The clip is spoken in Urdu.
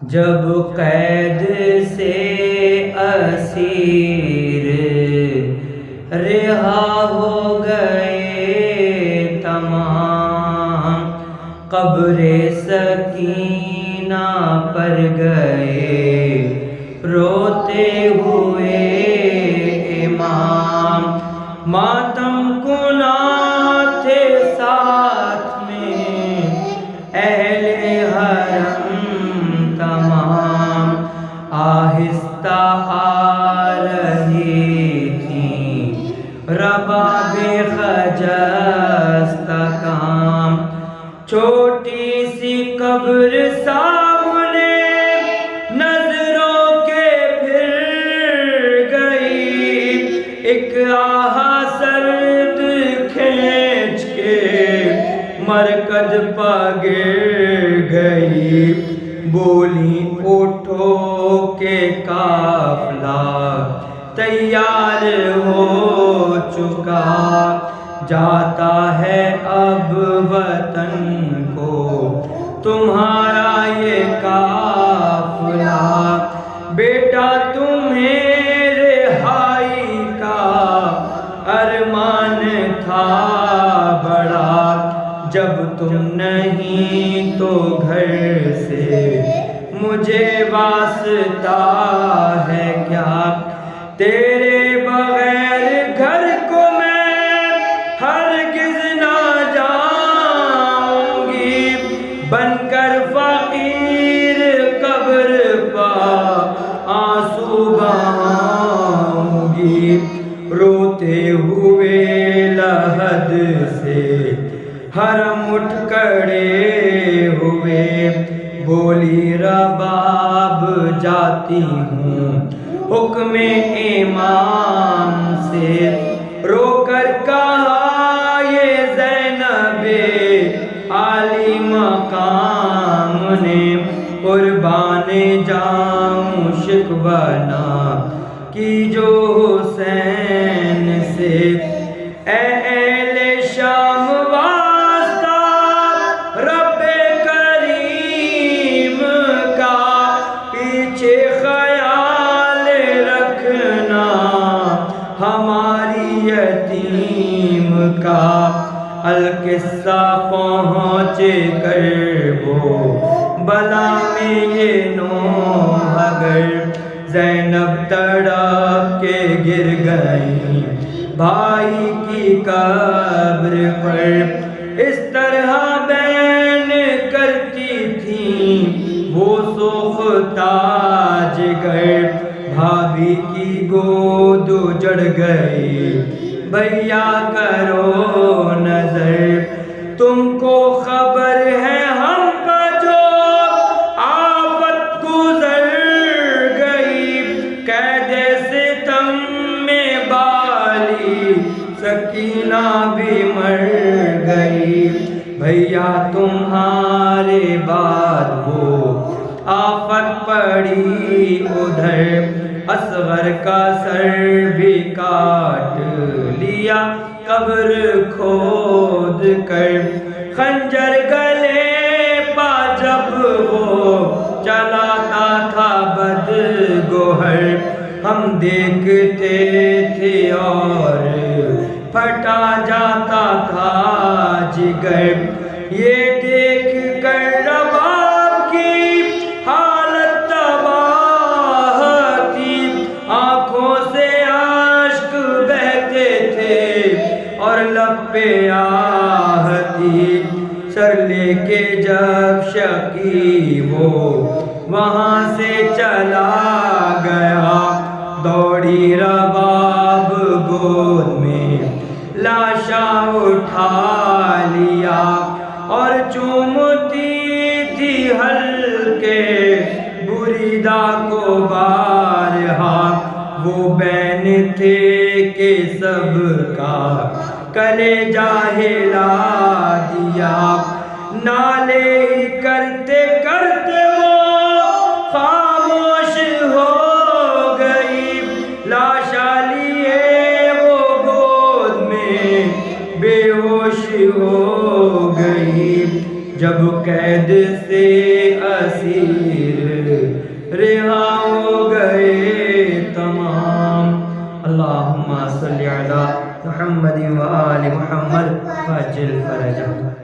جب قید سے اسیر رہا ہو گئے تمام، قبر سکینہ پر گئے روتے ہوئے امام، ماتم کنا تھے ساتھ میں اہل حرم تمام، آہستہ آ رہی تھیں رباب خجستہ کام، چھوٹی سی قبر سامنے نظروں کے پھر گئی، ایک آہ سرد کھینچ کے مرکز پا گر گئی، بولی اٹھو کہ قافلہ تیار ہو چکا، جاتا ہے اب وطن کو تمہارا یہ قافلہ، بیٹا تمہیں رہائی کا ارمان تھا بڑا، جب تم نہیں تو گھر سے مجھے واسطہ ہے کیا، تیرے بغیر گھر کو میں ہرگز نہ جاؤں گی، بن کر فقیر قبر پا آنسو بہاؤں گی، روتے ہوئے لحد سے حرم اٹھ کھڑے ہوئے، بولی رباب جاتی ہوں حکم امام سے، رو کر کہا یہ زینب عالی مقام نے، قربان جاؤں شکوہ نہ کیجو حسین سے، اے اہل شام واسطہ رب کریم کا پیچھے خیال رکھنا، ہماری یتیم کا، القصہ پہنچ کر وہ بلا میں یہ نوح اگر، زینب تڑپ کے گر گئی بھائی کی قبر پر، اس طرح بین کرتی تھیں وہ سوختہ جگر، بھابھی کی گود اجڑ گئی بھیا کرو نظر، تم کو خبر ہے ہم پر جو آفت گزر گئی، قید ستم میں بالی سکینہ بھی مر گئی، بھیا تمہارے بعد وہ آفت پڑی ادھر، اصغر کا سر بھی کاٹ لیا قبر کھود کر، خنجر گلے پا جب وہ چلاتا تھا بدگوہر، ہم دیکھتے تھے اور پھٹا جاتا تھا جگر، یہ دیکھ کر رباب کی حالت تباہ تھی، آنکھوں سے اشک بہتے تھے اور لب پہ آہ تھی، سر لے کے جب شقی وہ وہاں سے چلا گیا، دوڑی رباب گود میں لاشا اٹھا لیا، اور چومتی تھی ہلکے بریدہ کو بارہا، وہ بین تھے کہ سب کا کلیجہ ہلا دیا، نالے ہی کرتے کرتے وہ خاموش ہو گئی، لاشا لیے وہ گود میں بے ہوش ہو گئی، جب قید سے اسیر رہا ہو گئے تمام۔ اللہم صلی علی محمد و آل محمد وعجل فرجہ۔